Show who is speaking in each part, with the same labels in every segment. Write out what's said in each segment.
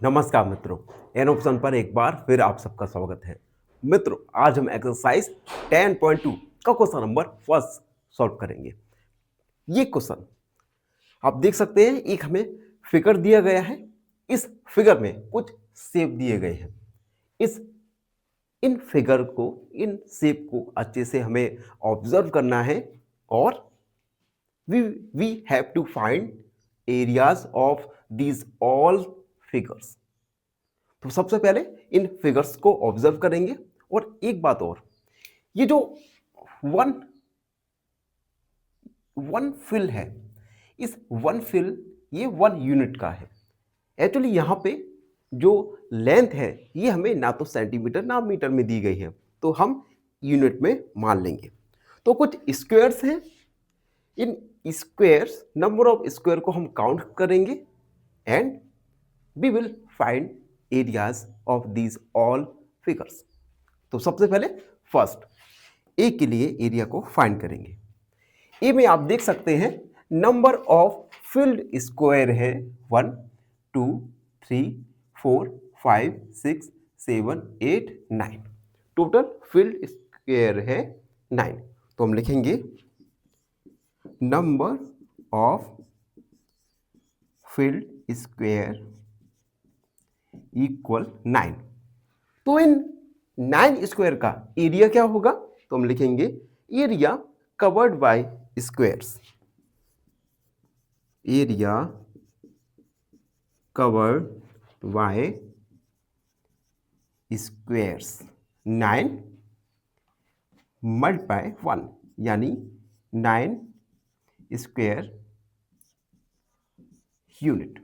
Speaker 1: नमस्कार मित्रों, an option पर एक बार फिर आप सबका स्वागत है। मित्रों, आज हम एक्सरसाइज 10.2 का क्वेश्चन नंबर फर्स्ट सॉल्व करेंगे। ये क्वेश्चन आप देख सकते हैं, एक हमें फिगर दिया गया है। इस फिगर में कुछ शेप दिए गए हैं। इस इन फिगर को, इन शेप को अच्छे से हमें ऑब्जर्व करना है और we have to find areas of these all figures। तो सबसे पहले इन फिगर्स को ऑब्जर्व करेंगे। और एक बात और, ये जो वन वन फिल है, इस वन फिल ये 1 यूनिट का है। एक्चुअली यहाँ पे जो लेंथ है ये हमें ना तो सेंटीमीटर ना मीटर में दी गई है, तो हम यूनिट में मान लेंगे। तो कुछ स्क्वायर्स हैं, इन स्क्वायर्स, नंबर ऑफ स्क्वायर को हम काउंट करेंगे and we will find areas of these all figures. तो सबसे पहले फर्स्ट ए के लिए एरिया को फाइंड करेंगे। ए में आप देख सकते हैं नंबर ऑफ फिल्ड स्क्वायर है 1 2 3 4 5 6 7 8 9। टोटल फिल्ड स्क्वायर है 9। तो हम लिखेंगे number of field square equal 9। तो इन 9 स्क्वायर का एरिया क्या होगा? तो हम लिखेंगे area covered bye squares. Area covered bye squares 9 multiply 1, यानी 9 स्क्वायर यूनिट।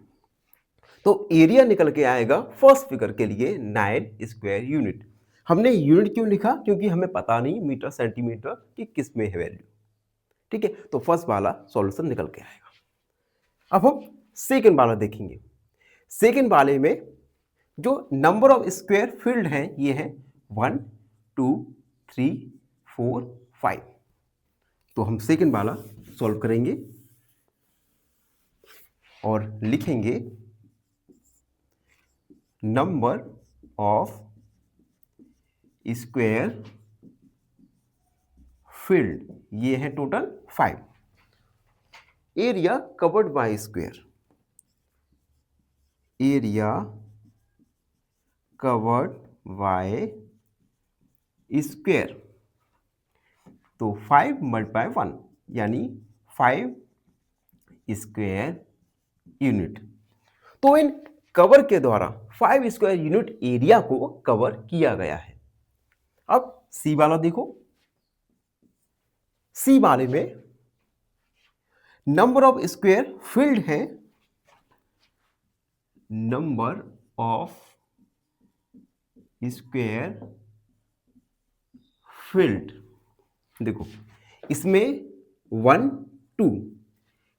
Speaker 1: तो एरिया निकल के आएगा फर्स्ट फिगर के लिए 9 स्क्वायर यूनिट। हमने यूनिट क्यों लिखा? क्योंकि हमें पता नहीं मीटर सेंटीमीटर की किस में है वैल्यू। ठीक है, तो फर्स्ट वाला सॉल्यूशन निकल के आएगा। अब हम सेकंड वाला देखेंगे। सेकंड वाले में जो नंबर ऑफ स्क्वायर फील्ड है ये है 1 2 3 4 5। तो हम सेकंड वाला सॉल्व करेंगे और लिखेंगे नंबर ऑफ स्क्वायर फील्ड, ये है total 5। Area covered by square, area covered by square, तो 5 मल्टीप्लाई 1, यानी 5 स्क्वायर यूनिट। तो इन कवर के द्वारा 5 स्क्वायर यूनिट एरिया को कवर किया गया है। अब सी वाला देखो। सी वाले में नंबर ऑफ स्क्वायर फील्ड है, नंबर ऑफ स्क्वायर फील्ड, देखो इसमें 1 2,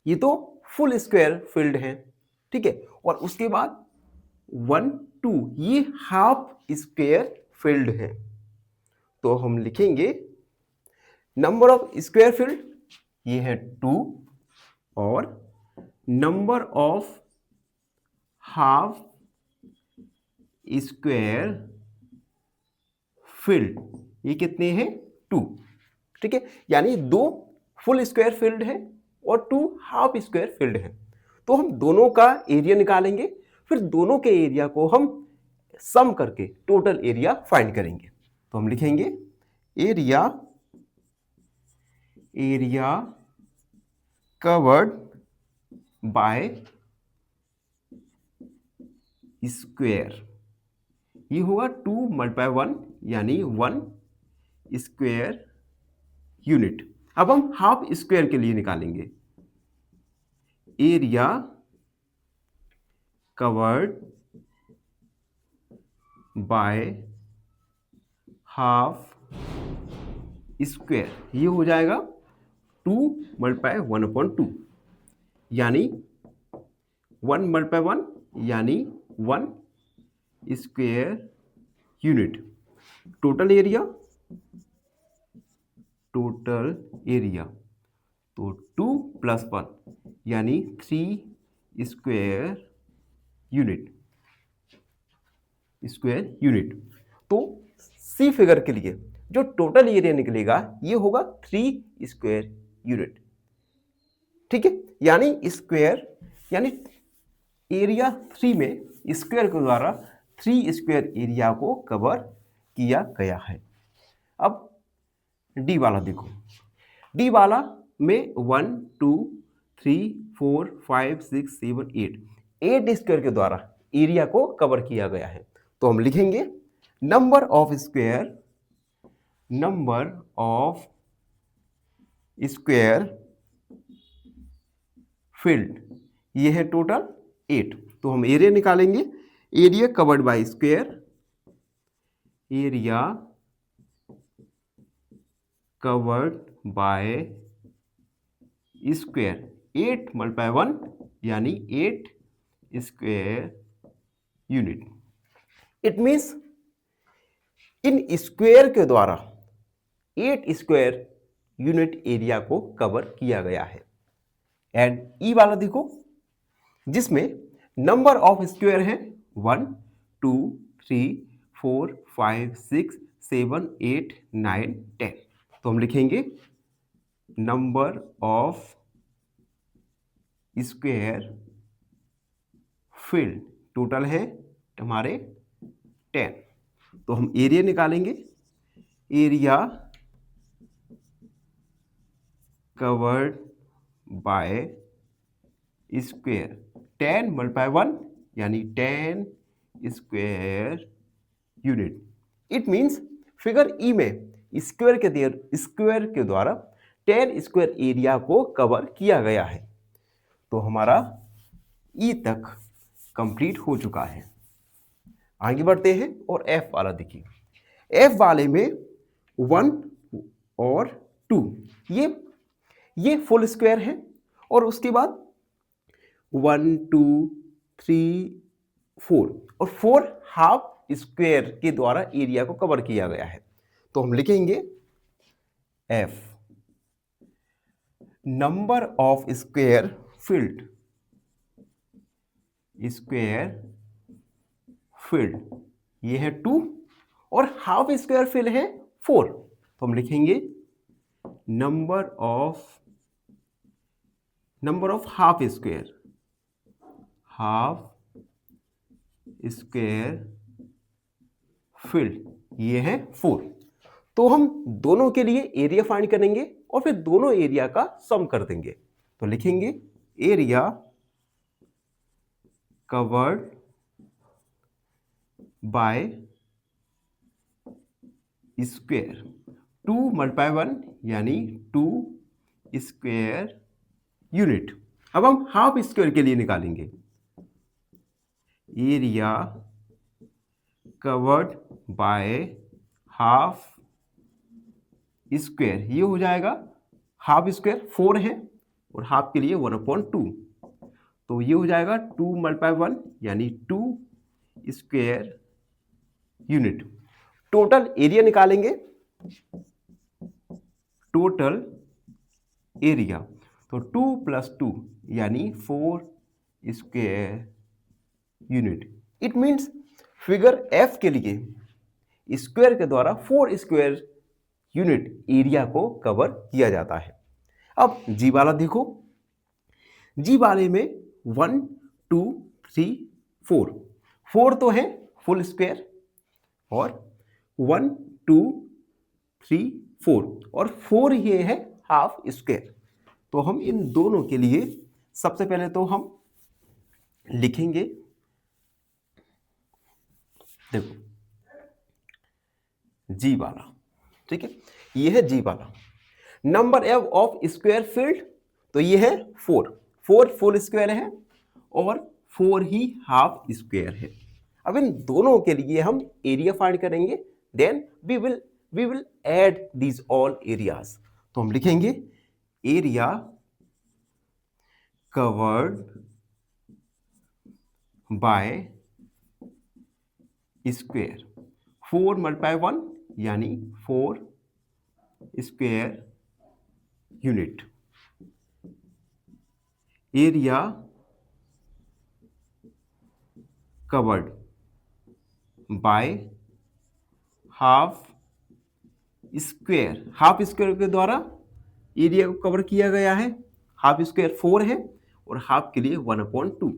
Speaker 1: ये तो फुल स्क्वायर फील्ड है। ठीक है, और उसके बाद 1 2 ये हाफ स्क्वायर फील्ड है। तो हम लिखेंगे नंबर ऑफ स्क्वायर फील्ड, ये है 2, और number of half square filled ये कितने हैं? 2। ठीक है, यानी 2 फुल स्क्वायर फील्ड है और 2 हाफ स्क्वायर फील्ड है। तो हम दोनों का एरिया निकालेंगे, फिर दोनों के एरिया को हम सम करके टोटल एरिया फाइंड करेंगे। तो हम लिखेंगे एरिया कवर्ड बाय स्क्वायर, ये होगा 2 मल्टीप्लाई 1, यानी 1 स्क्वायर यूनिट। अब हम हाफ स्क्वायर के लिए निकालेंगे area covered by half square, ये हो जाएगा 2 मल्टीप्लाई 1/2, यानी 1 मल्टीप्लाई 1, यानी 1 स्क्वायर यूनिट। टोटल एरिया तो 2 + 1, यानी 3 स्क्वायर यूनिट। Square unit. तो सी फिगर के लिए जो टोटल एरिया निकलेगा ये होगा 3 स्क्वायर यूनिट। ठीक है, यानी स्क्वायर यानी एरिया 3 में स्क्वायर के द्वारा 3 स्क्वायर एरिया को कवर किया गया है। अब डी वाला देखो, डी वाला में 1 2 3 4 5 6 7 8 स्क्वायर के द्वारा एरिया को कवर किया गया है। तो हम लिखेंगे नंबर ऑफ स्क्वायर फील्ड, ये है टोटल 8। तो हम एरिया निकालेंगे, area covered by square, area covered by square 8 multiply 1 यानी 8 square unit. It means in square के द्वारा 8 स्क्वायर यूनिट एरिया को कवर किया गया है। एंड ई वाला देखो, जिसमें नंबर ऑफ स्क्वायर है 1 2 3 4 5 6 7 8 9 10। तो हम लिखेंगे number of square field total है हमारे 10। तो हम एरिया निकालेंगे, area covered by square 10 multiply 1 यानी 10 square unit. It means figure ई में स्क्वायर के द्वारा 10 स्क्वायर एरिया को कवर किया गया है। तो हमारा ई तक कंप्लीट हो चुका है। आगे बढ़ते हैं और एफ वाला देखिए, एफ वाले में 1 और 2 ये फुल स्क्वायर है, और उसके बाद 1 2 3 4 और 4 हाफ स्क्वायर के द्वारा एरिया को कवर किया गया है। तो हम लिखेंगे F number of square filled ये है 2 और हाफ स्क्वायर फील्ड है 4। तो हम लिखेंगे number of half square filled ये है 4। तो हम दोनों के लिए एरिया फाइंड करेंगे और फिर दोनों एरिया का सम कर देंगे। तो लिखेंगे area covered by square 2 multiply 1 यानी 2 स्क्वायर यूनिट। अब हम हाफ स्क्वायर के लिए निकालेंगे, area covered by half square, ये हो जाएगा हाफ स्क्वायर 4 है और हाफ के लिए 1/2, तो ये हो जाएगा 2 मल्टीप्लाई 1 यानी 2 स्क्वायर यूनिट। टोटल एरिया निकालेंगे, टोटल एरिया तो 2 + 2 यानी 4 square unit. It means figure F के लिए स्क्वायर के द्वारा 4 स्क्वायर यूनिट एरिया को कवर किया जाता है। अब जी वाला देखो, जी वाले में 1 2 3 4 तो है फुल स्क्वायर और 1 2 3 4 और 4 ये है हाफ स्क्वायर। तो हम इन दोनों के लिए सबसे पहले तो हम लिखेंगे, देखो जी वाला, ठीक है, ये है जी वाला। नंबर ऑफ स्क्वायर फील्ड तो ये है 4 फुल स्क्वायर है और 4 ही हाफ स्क्वायर है। अब इन दोनों के लिए हम एरिया फाइंड करेंगे, then we will add these all areas. तो हम लिखेंगे area covered by square 4 multiply 1 यानी 4 square unit. Area covered by half square. Half square के द्वारा एरिया को कवर किया गया है। हाफ स्क्वायर 4 है और हाफ के लिए 1/2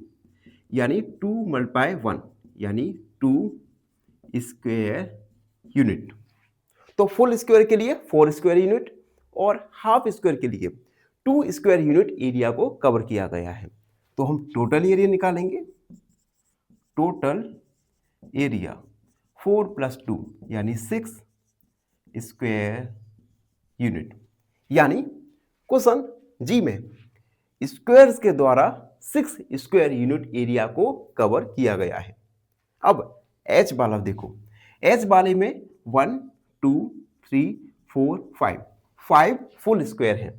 Speaker 1: यानी 2 मल्टीप्लाई 1 यानी 2 स्क्वायर यूनिट। तो फुल स्क्वायर के लिए 4 स्क्वायर यूनिट और हाफ स्क्वायर के लिए 2 स्क्वायर यूनिट एरिया को कवर किया गया है। तो हम टोटल एरिया निकालेंगे। टोटल एरिया 4 + 2 यानी 6 स्क्वायर यूनिट। यानी क्वेश्चन जी में स्क्वायर्स के द्वारा 6 स्क्वायर यूनिट एरिया को कवर किया गया है। अब एच वाला देखो, एच वाले में 1 2 3 4 5 फुल स्क्वायर है।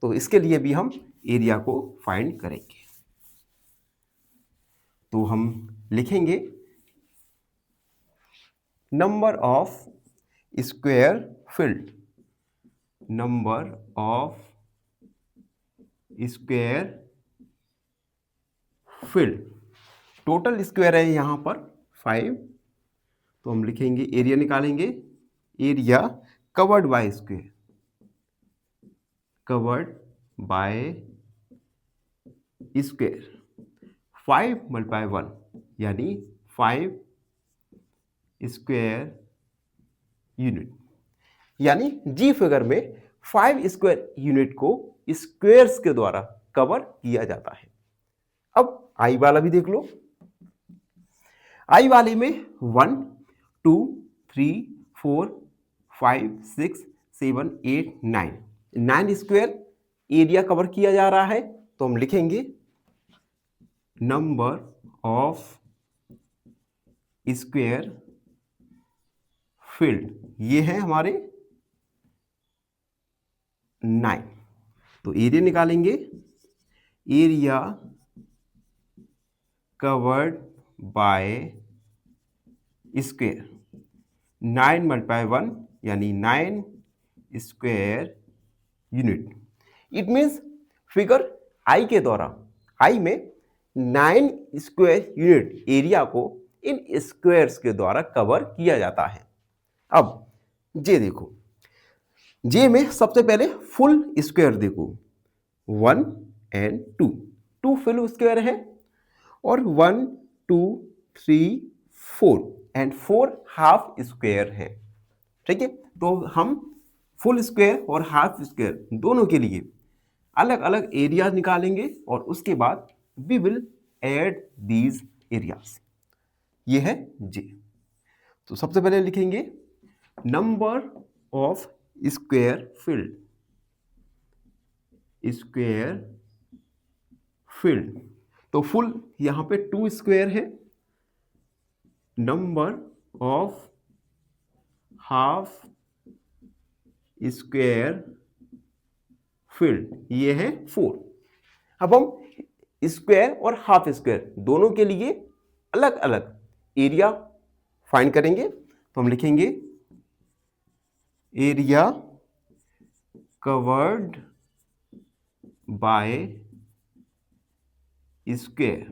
Speaker 1: तो इसके लिए भी हम एरिया को फाइंड करेंगे। तो हम लिखेंगे number of square field, number of square field. Total square है यहां पर 5, तो हम लिखेंगे एरिया निकालेंगे। Area covered by square, covered by square 5 multiply 1 यानी 5 स्क्वायर यूनिट। यानी जी फिगर में 5 स्क्वायर यूनिट को स्क्वायर्स के द्वारा कवर किया जाता है। अब आई वाला भी देख लो। आई वाले में 1 2 3 4 5 6 7 8 9 स्क्वायर एरिया कवर किया जा रहा है। तो हम लिखेंगे नंबर ऑफ स्क्वायर फील्ड, ये है हमारे 9। तो एरिया निकालेंगे। Area covered by square 9 multiply 1 यानी 9 square unit. It means figure I के द्वारा, आई में 9 स्क्वायर यूनिट एरिया को इन स्क्वायर्स के द्वारा कवर किया जाता है। अब जे देखो, जे में सबसे पहले फुल स्क्वायर देखो, 1 और 2 फुल स्क्वायर है और 1 2 3 4 एंड 4 हाफ स्क्वायर है। ठीक है, तो हम फुल स्क्वायर और हाफ स्क्वायर दोनों के लिए अलग अलग एरिया निकालेंगे और उसके बाद we will add these areas. ये है जे। तो सबसे पहले लिखेंगे number of square filled, square filled. तो फुल यहां पे 2 स्क्वायर है। Number of half square filled ये है 4। अब हम स्क्वायर और हाफ स्क्वायर दोनों के लिए अलग अलग एरिया फाइंड करेंगे। तो हम लिखेंगे area covered by square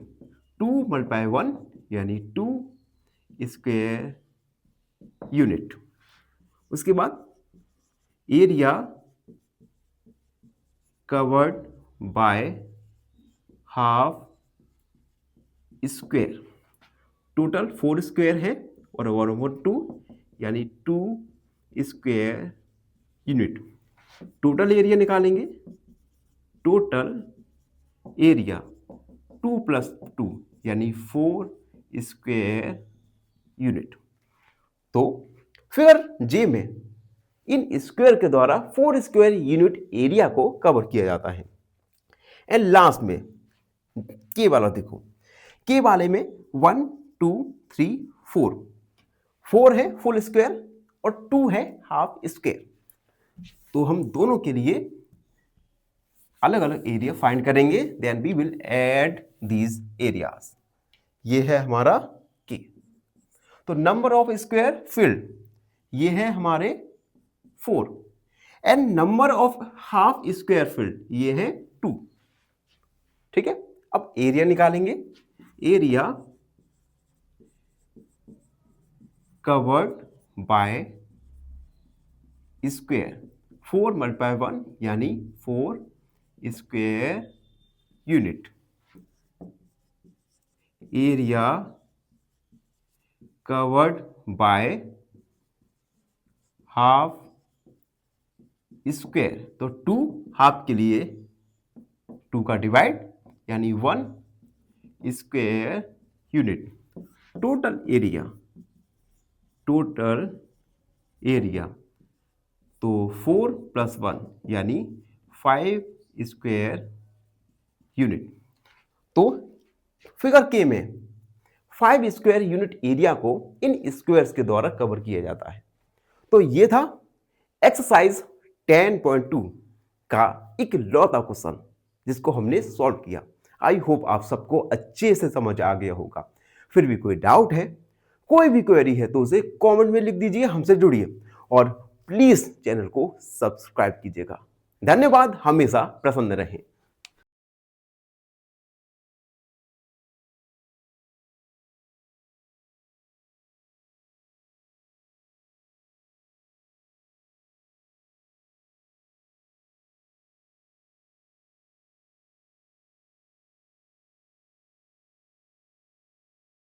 Speaker 1: 2 multiply 1 यानी 2 स्क्वायर यूनिट। उसके बाद area covered by half square. Total 4 square है और 1/2 यानी 2 स्क्वायर यूनिट। टोटल एरिया निकालेंगे। टोटल एरिया 2 + 2 यानी 4 स्क्वायर यूनिट। तो फिगर जे में इन स्क्वायर के द्वारा 4 स्क्वायर यूनिट एरिया को कवर किया जाता है। एंड लास्ट में के वाला देखो, के वाले में 1 2 3 4 है फुल स्क्वायर और 2 है हाफ स्क्वायर। तो हम दोनों के लिए अलग अलग एरिया फाइंड करेंगे, then we will add these areas. ये है हमारा के। तो नंबर ऑफ स्क्वायर फील्ड ये है हमारे 4 and number of half square filled ये है 2। ठीक है, अब एरिया निकालेंगे। Area covered by square. 4 multiply 1 यानी 4 square unit. Area covered by half square, तो 2 हाफ के लिए 2 का डिवाइड यानी 1 स्क्वायर यूनिट। टोटल एरिया तो 4 + 1 यानी 5 स्क्वायर यूनिट। तो फिगर के में 5 स्क्वायर यूनिट एरिया को इन स्क्वायर्स के द्वारा कवर किया जाता है। तो ये था एक्सरसाइज 10.2 का इकलौता क्वेश्चन जिसको हमने सॉल्व किया। आई होप आप सबको अच्छे से समझ आ गया होगा। फिर भी कोई डाउट है, कोई भी क्वेरी है तो उसे कमेंट में लिख दीजिए, हमसे जुड़िए और प्लीज चैनल को सब्सक्राइब कीजिएगा। धन्यवाद, हमेशा प्रसन्न रहें।